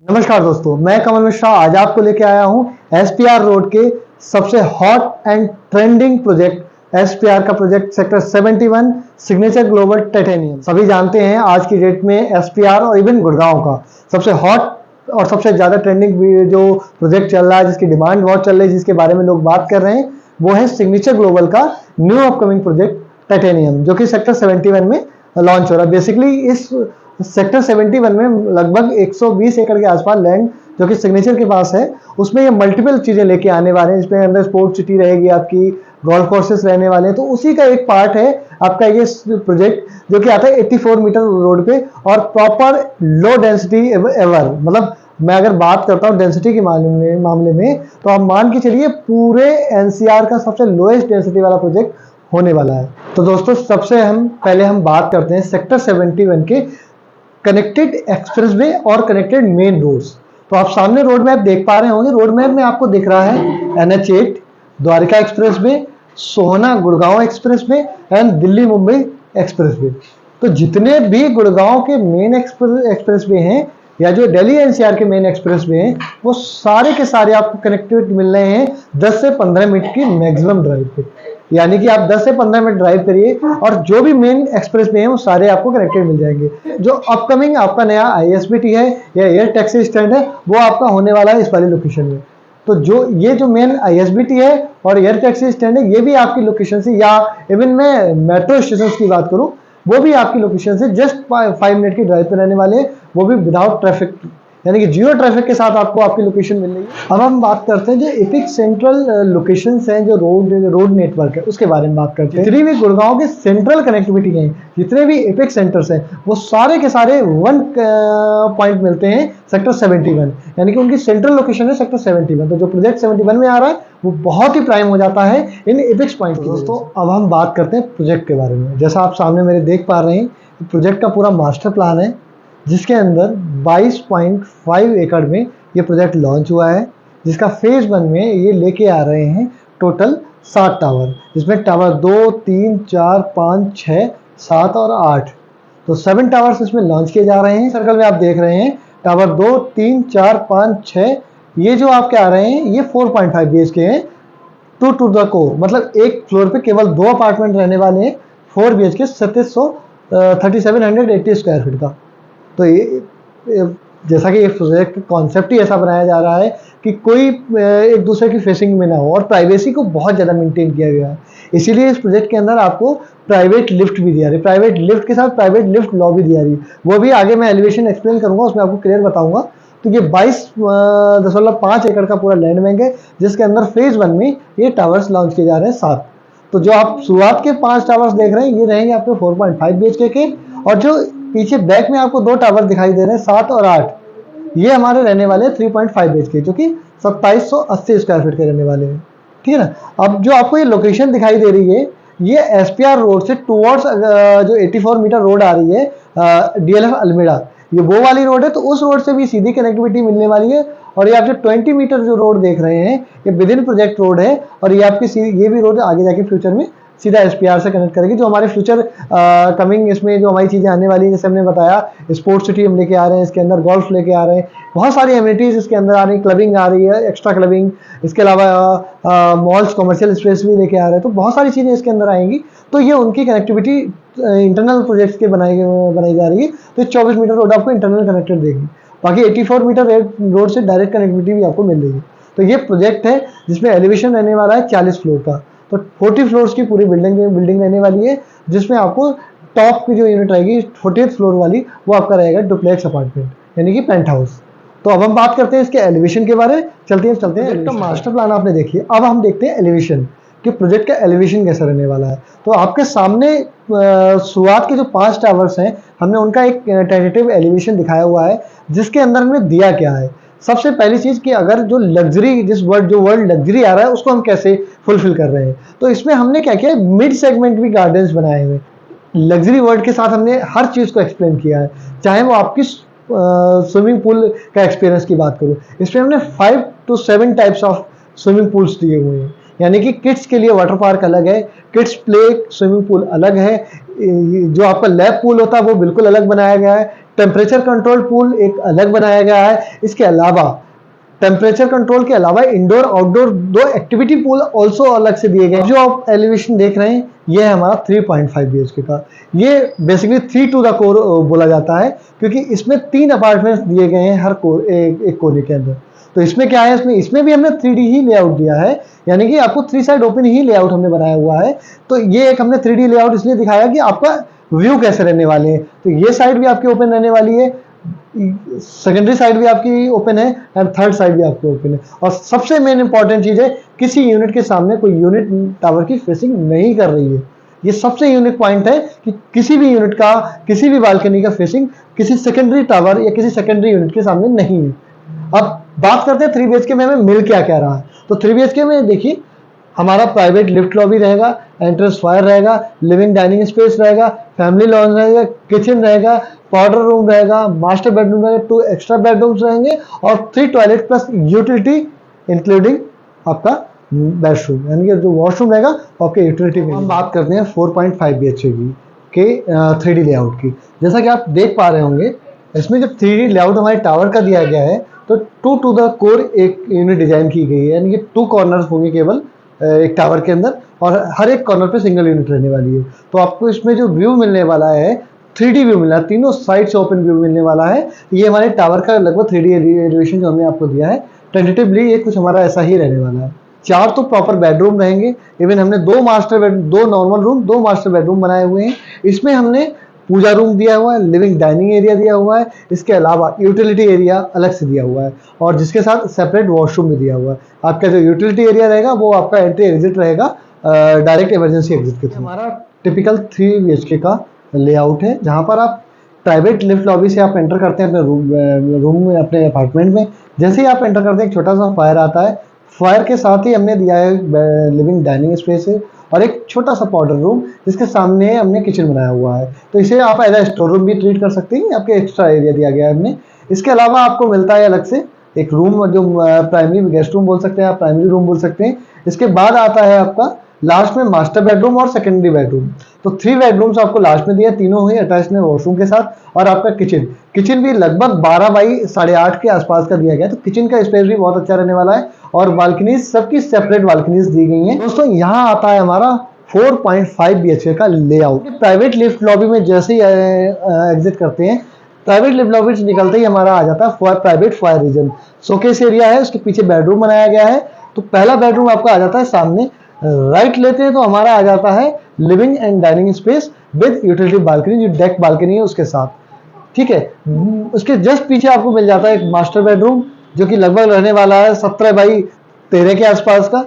नमस्कार दोस्तों, मैं कमल मिश्रा आज आपको लेके आया हूं एसपीआर रोड के सबसे hot and trending project SPR का project sector 71 signature global titanium. सभी जानते हैं आज की डेट में एसपीआर और इवन गुड़गांव का सबसे हॉट और सबसे ज़्यादा ट्रेंडिंग जो प्रोजेक्ट चल रहा है, जिसकी डिमांड बहुत चल रही है, जिसके बारे में लोग बात कर रहे हैं, वो है सिग्नेचर ग्लोबल का न्यू अपकमिंग प्रोजेक्ट टाइटेनियम, जो कि सेक्टर 71 में लॉन्च हो रहा है। बेसिकली इस सेक्टर 71 में लगभग 120 एकड़ के आसपास लैंड जो कि सिग्नेचर के पास है, उसमें ये मल्टीपल चीज़ें लेके आने वाले हैं। इसमें अंदर स्पोर्ट्स सिटी रहेगी, आपकी गोल्फ कोर्सेस रहने वाले हैं। तो उसी का एक पार्ट है आपका ये प्रोजेक्ट, जो कि आता है 84 मीटर रोड पे और प्रॉपर लो डेंसिटी एवर। मतलब मैं अगर बात करता हूँ डेंसिटी के मामले में तो आप मान के चलिए पूरे एनसीआर का सबसे लोएस्ट डेंसिटी वाला प्रोजेक्ट होने वाला है। तो दोस्तों, सबसे पहले हम बात करते हैं सेक्टर 71 के कनेक्टेड एक्सप्रेसवे और कनेक्टेड मेन रोड्स। तो आप सामने रोड मैप देख पा रहे होंगे। रोड मैप में आपको दिख रहा है NH8 Dwarka expressway, Sohna Gurgaon expressway and Delhi Mumbai expressway. तो जितने भी गुड़गांव के मेन एक्सप्रेसवे हैं या जो दिल्ली एनसीआर के मेन एक्सप्रेसवे हैं, वो सारे के सारे आपको कनेक्टिविटी मिल रहे हैं 10 से 15 मिनट की मैक्सिमम ड्राइव पे। यानी कि आप 10 से 15 मिनट ड्राइव करिए और जो भी मेन एक्सप्रेस वे हैं वो सारे आपको कनेक्टेड मिल जाएंगे। जो अपकमिंग आपका नया ISBT है या एयर टैक्सी स्टैंड है, वो आपका होने वाला है इस वाली लोकेशन में। तो जो मेन ISBT है और एयर टैक्सी स्टैंड है, ये भी आपकी लोकेशन से, या इवन मैं मेट्रो स्टेशन की बात करूँ, वो भी आपकी लोकेशन से जस्ट 5 मिनट की ड्राइव पे रहने वाले हैं, वो भी विदाउट ट्रैफिक, यानी कि जीरो ट्रैफिक के साथ आपको आपकी लोकेशन मिल रही है। अब हम बात करते हैं जो एपिक सेंट्रल लोकेशंस हैं, जो रोड नेटवर्क है, उसके बारे में बात करते हैं। जितनी भी गुड़गांव की सेंट्रल कनेक्टिविटी है, जितने भी एपिक सेंटर्स हैं, वो सारे के सारे वन पॉइंट मिलते हैं सेक्टर 71, यानी कि उनकी सेंट्रल लोकेशन है सेक्टर 71। तो जो प्रोजेक्ट 71 में आ रहा है वो बहुत ही प्राइम हो जाता है इन एपिक्स पॉइंट। दोस्तों, अब हम बात करते हैं प्रोजेक्ट के बारे में। जैसा आप सामने मेरे देख पा रहे हैं, प्रोजेक्ट का पूरा मास्टर प्लान है, जिसके अंदर 22.5 एकड़ में ये प्रोजेक्ट लॉन्च हुआ है, जिसका फेज 1 में ये लेके आ रहे हैं टोटल 7 टावर, जिसमें टावर 2, 3, 4, 5, 6, 7 और 8, तो 7 टावर्स इसमें लॉन्च किए जा रहे हैं। सर्कल में आप देख रहे हैं टावर 2, 3, 4, 5, 6, ये जो आपके आ रहे हैं ये 4.5 BHK हैं टू द कोर। मतलब एक फ्लोर पे केवल 2 अपार्टमेंट रहने वाले हैं, 4 BHK 3780 स्क्वायर फीट का। तो ये जैसा कि ये प्रोजेक्ट कॉन्सेप्ट ही ऐसा बनाया जा रहा है कि कोई एक दूसरे की फेसिंग में ना हो और प्राइवेसी को बहुत ज़्यादा मेंटेन किया गया है। इसीलिए इस प्रोजेक्ट के अंदर आपको प्राइवेट लिफ्ट भी दिया रही है, प्राइवेट लिफ्ट के साथ प्राइवेट लिफ्ट लॉबी दिया रही है। वो भी आगे मैं एलिवेशन एक्सप्लेन करूंगा, उसमें आपको क्लियर बताऊंगा। तो ये 22.5 एकड़ का पूरा लैंड बैंक है, जिसके अंदर फेज 1 में ये टावर्स लॉन्च किए जा रहे हैं 7। तो जो आप शुरुआत के 5 टावर्स देख रहे हैं, ये रहेंगे आपके 4.5 BHK के, और जो पीछे बैक में आपको 2 टावर दिखाई दे रहे हैं 7 और 8, ये हमारे रहने वाले 3.5 BHK, जो कि 2780 स्क्वायर फीट के रहने वाले हैं। ठीक है ना। अब जो आपको ये लोकेशन दिखाई दे रही है, ये एसपीआर रोड से टूवर्ड्स जो 84 मीटर रोड आ रही है DLF अल्मेड़ा, ये वो वाली रोड है। तो उस रोड से भी सीधी कनेक्टिविटी मिलने वाली है। और ये आप जो 20 मीटर जो रोड देख रहे हैं, ये विद इन प्रोजेक्ट रोड है, और ये आपकी ये भी रोड आगे जाके फ्यूचर में सीधा एसपीआर से कनेक्ट करेगी। जो हमारे फ्यूचर कमिंग इसमें जो हमारी चीज़ें आने वाली हैं, जैसे हमने बताया स्पोर्ट्स सिटी हम लेके आ रहे हैं, इसके अंदर गोल्फ लेके आ रहे हैं, बहुत सारी एमिनिटीज़ इसके अंदर आ रही हैं, क्लबिंग आ रही है, एक्स्ट्रा क्लबिंग, इसके अलावा मॉल्स, कमर्शियल स्पेस भी लेके आ रहे हैं। तो बहुत सारी चीज़ें इसके अंदर आएंगी। तो ये उनकी कनेक्टिविटी इंटरनल प्रोजेक्ट्स के बनाई जा रही है। तो 24 मीटर रोड आपको इंटरनल कनेक्टेड देगी, बाकी 84 मीटर रोड से डायरेक्ट कनेक्टिविटी भी आपको मिल रही है। तो ये प्रोजेक्ट है जिसमें एलिवेशन रहने वाला है 40 फ्लोर का। तो 40 फ्लोर्स की पूरी बिल्डिंग रहने वाली है, जिसमें आपको टॉप की जो यूनिट रहेगी 40th फ्लोर वाली, वो आपका रहेगा डुप्लेक्स अपार्टमेंट, यानी कि पेंट हाउस। तो अब हम बात करते हैं इसके एलिवेशन के बारे में। चलते हैं तो मास्टर प्लान आपने देखिए। अब हम देखते हैं एलिवेशन कि प्रोजेक्ट का एलिवेशन कैसा रहने वाला है। तो आपके सामने शुरुआत के जो 5 टावर्स हैं, हमने उनका एक टेंटेटिव एलिवेशन दिखाया हुआ है, जिसके अंदर हमने दिया क्या है। सबसे पहली चीज कि अगर जो लग्जरी जो वर्ड लग्जरी आ रहा है, उसको हम कैसे फुलफिल कर रहे हैं। तो इसमें हमने क्या किया, मिड सेगमेंट भी गार्डन्स बनाए हुए। लग्जरी वर्ड के साथ हमने हर चीज को एक्सप्लेन किया है, चाहे वो आपकी स्विमिंग पूल का एक्सपीरियंस की बात करूं। इसमें हमने 5 to 7 types of swimming pools दिए हुए हैं, यानी कि किड्स के लिए वाटर पार्क अलग है, किड्स प्ले स्विमिंग पूल अलग है, जो आपका लैब पूल होता है वो बिल्कुल अलग बनाया गया है, टेम्परेचर कंट्रोल पूल एक अलग बनाया गया है। इसके अलावा टेम्परेचर कंट्रोल के अलावा indoor outdoor 2 activity pool also अलग से दिए गए। जो आप एलिवेशन देख रहे हैं ये है हमारा 3.5 BHK का। ये बेसिकली 3 टू द कोर बोला जाता है, क्योंकि इसमें 3 अपार्टमेंट्स दिए गए हैं हर एक कोने के अंदर। तो इसमें क्या है, इसमें भी हमने 3D ही लेआउट दिया है, यानी कि आपको 3 साइड ओपन ही लेआउट हमने बनाया हुआ है। तो ये एक हमने 3D लेआउट इसलिए दिखाया कि आपका व्यू कैसे रहने वाले हैं। तो ये साइड भी आपकी ओपन रहने वाली है, सेकेंडरी साइड भी आपकी ओपन है एंड थर्ड साइड भी आपकी ओपन है। और सबसे मेन इंपॉर्टेंट चीज है, किसी यूनिट के सामने कोई यूनिट टावर की फेसिंग नहीं कर रही है। ये सबसे यूनिक पॉइंट है कि किसी भी यूनिट का, किसी भी बालकनी का फेसिंग किसी सेकेंडरी टावर या किसी सेकेंडरी यूनिट के सामने नहीं है। अब बात करते हैं 3 BHK में हमें मिल क्या क्या रहा है। तो 3 BHK में देखिए हमारा प्राइवेट लिफ्ट लॉबी रहेगा, एंट्रेंस फायर रहेगा, लिविंग डाइनिंग स्पेस रहेगा, फैमिली लॉन्ज रहेगा, किचन रहेगा, पाउडर रूम रहेगा, मास्टर बेडरूम रहेगा, 2 एक्स्ट्रा बेडरूम्स रहेंगे और 3 टॉयलेट प्लस यूटिलिटी इंक्लूडिंग आपका बेडरूम, यानी कि जो वॉशरूम रहेगा आपके यूटिलिटी में। हम बात करते हैं 4.5 BHK के 3D लेआउट की। जैसा कि आप देख पा रहे होंगे, इसमें जब 3D लेआउट हमारे टावर का दिया गया है तो 2 टू द कोर एक यूनिट डिजाइन की गई है, यानी कि 2 कॉर्नर्स होंगे केवल एक टावर के अंदर और हर एक कॉर्नर पे सिंगल यूनिट रहने वाली है। तो आपको इसमें जो व्यू मिलने वाला है 3D व्यू मिलना है, तीनों साइड से ओपन व्यू मिलने वाला है। ये हमारे टावर का लगभग 3D एलिवेशन जो हमने आपको दिया है, टेंटेटिवली ये कुछ हमारा ऐसा ही रहने वाला है। 4 तो प्रॉपर बेडरूम रहेंगे, इवन हमने 2 master bed, 2 normal room, 2 master bedroom बनाए हुए हैं। इसमें हमने पूजा रूम दिया हुआ है, लिविंग डाइनिंग एरिया दिया हुआ है, इसके अलावा यूटिलिटी एरिया अलग से दिया हुआ है और जिसके साथ सेपरेट वॉशरूम भी दिया हुआ है। आपका जो यूटिलिटी एरिया रहेगा वो आपका एंट्री एग्जिट रहेगा, डायरेक्ट इमरजेंसी एग्जिट के थ्रू। हमारा टिपिकल 3 BHK का लेआउट है, जहाँ पर आप प्राइवेट लिफ्ट लॉबी से आप एंटर करते हैं अपने रूम में, अपने अपार्टमेंट में। जैसे ही आप एंटर करते हैं एक छोटा सा फायर आता है, फायर के साथ ही हमने दिया है लिविंग डाइनिंग स्पेस है और एक छोटा सा पाउडर रूम जिसके सामने हमने किचन बनाया हुआ है। तो इसे आप एज ए स्टोर रूम भी ट्रीट कर सकते हैं, आपके एक्स्ट्रा एरिया दिया गया है हमने। इसके अलावा आपको मिलता है अलग से एक रूम, जो प्राइमरी गेस्ट रूम बोल सकते हैं आप, प्राइमरी रूम बोल सकते हैं। इसके बाद आता है आपका लास्ट में मास्टर बेडरूम और सेकेंडरी बेडरूम। तो 3 बेडरूम्स आपको लास्ट में दिया, तीनों ही अटैच में वॉशरूम के साथ। और आपका किचन भी लगभग 12 बाई 8.5 के आसपास का दिया गया, तो किचन का स्पेस भी बहुत अच्छा रहने वाला है। और बालकनीज सबकी सेपरेट बालकनीज दी गई हैं। दोस्तों यहाँ आता है हमारा 4.5 BHK का लेआउट। प्राइवेट लिफ्ट लॉबी में जैसे ही एग्जिट करते हैं, प्राइवेट लिफ्ट लॉबी से निकलते ही हमारा आ जाता है private fire region. Showcase area है, उसके पीछे बेडरूम बनाया गया है। तो पहला बेडरूम आपका आ जाता है सामने, राइट लेते हैं तो हमारा आ जाता है living and dining space with utility balcony, जो डेक बालकनी है उसके साथ। ठीक है, उसके जस्ट पीछे आपको मिल जाता है एक मास्टर बेडरूम जो कि लगभग रहने वाला है 17 बाई 13 के आसपास का।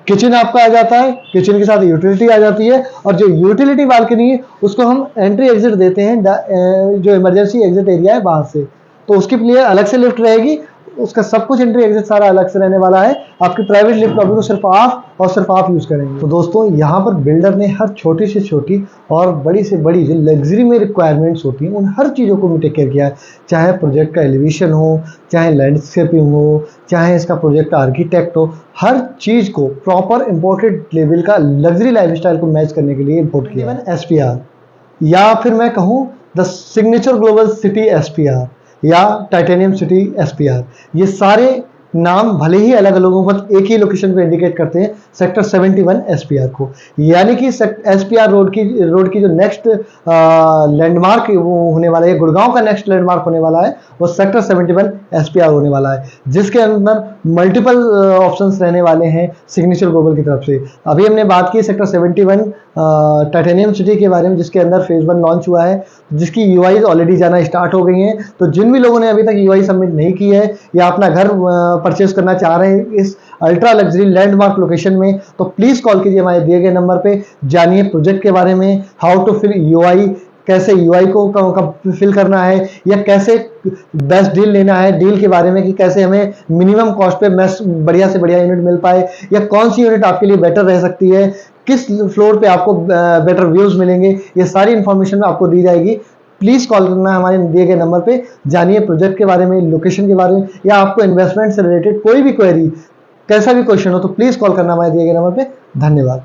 किचन आपका आ जाता है, किचन के साथ यूटिलिटी आ जाती है और जो यूटिलिटी बालकनी है उसको हम एंट्री एग्जिट देते हैं, जो इमरजेंसी एग्जिट एरिया है वहां से। तो उसके लिए अलग से लिफ्ट रहेगी, उसका सब कुछ एंट्री एग्जिट सारा अलग से रहने वाला है। आपकी प्राइवेट लिफ्ट लॉबी को सिर्फ आप यूज करेंगे। तो दोस्तों यहाँ पर बिल्डर ने हर छोटी से छोटी और बड़ी से बड़ी जो लग्जरी में रिक्वायरमेंट्स होती हैं उन हर चीज़ों को टेक केयर किया है। चाहे प्रोजेक्ट का एलिवेशन हो, चाहे लैंडस्केपिंग हो, चाहे इसका प्रोजेक्ट का आर्किटेक्ट हो, हर चीज़ को प्रॉपर इम्पोर्टेड लेवल का लग्जरी लाइफस्टाइल को मैच करने के लिए इम्पोर्ट किया है। SPR, या फिर मैं कहूँ the signature global city SPR या टाइटेनियम सिटी SPR, ये सारे नाम भले ही अलग अलग लोगों पर एक ही लोकेशन पे इंडिकेट करते हैं सेक्टर 71 SPR को। यानी कि SPR रोड की जो नेक्स्ट लैंडमार्क वो होने वाला है, गुड़गांव का नेक्स्ट लैंडमार्क होने वाला है, वो सेक्टर 71 SPR होने वाला है, जिसके अंदर मल्टीपल ऑप्शंस रहने वाले हैं सिग्नेचर ग्लोबल की तरफ से। अभी हमने बात की सेक्टर 71 टाइटेनियम सिटी के बारे में, जिसके अंदर फेज 1 लॉन्च हुआ है, जिसकी UI ऑलरेडी जाना स्टार्ट हो गई हैं। तो जिन भी लोगों ने अभी तक UI सबमिट नहीं की है या अपना घर परचेज करना चाह रहे हैं इस अल्ट्रा लग्जरी लैंडमार्क लोकेशन में, तो प्लीज कॉल कीजिए हमारे दिए गए नंबर पे। जानिए प्रोजेक्ट के बारे में, हाउ टू फिल UI, कैसे UI को फिल करना है, या कैसे बेस्ट डील लेना है, डील के बारे में कि कैसे हमें मिनिमम कॉस्ट पे बढ़िया से बढ़िया यूनिट मिल पाए, या कौन सी यूनिट आपके लिए बेटर रह सकती है, किस फ्लोर पे आपको बेटर व्यूज मिलेंगे, ये सारी इंफॉर्मेशन आपको दी जाएगी। प्लीज कॉल करना है हमारे दिए गए नंबर पे। जानिए प्रोजेक्ट के बारे में, लोकेशन के बारे में, या आपको इन्वेस्टमेंट से रिलेटेड कोई भी क्वेरी, कैसा भी क्वेश्चन हो तो प्लीज कॉल करना हमारे दिए गए नंबर पे। धन्यवाद।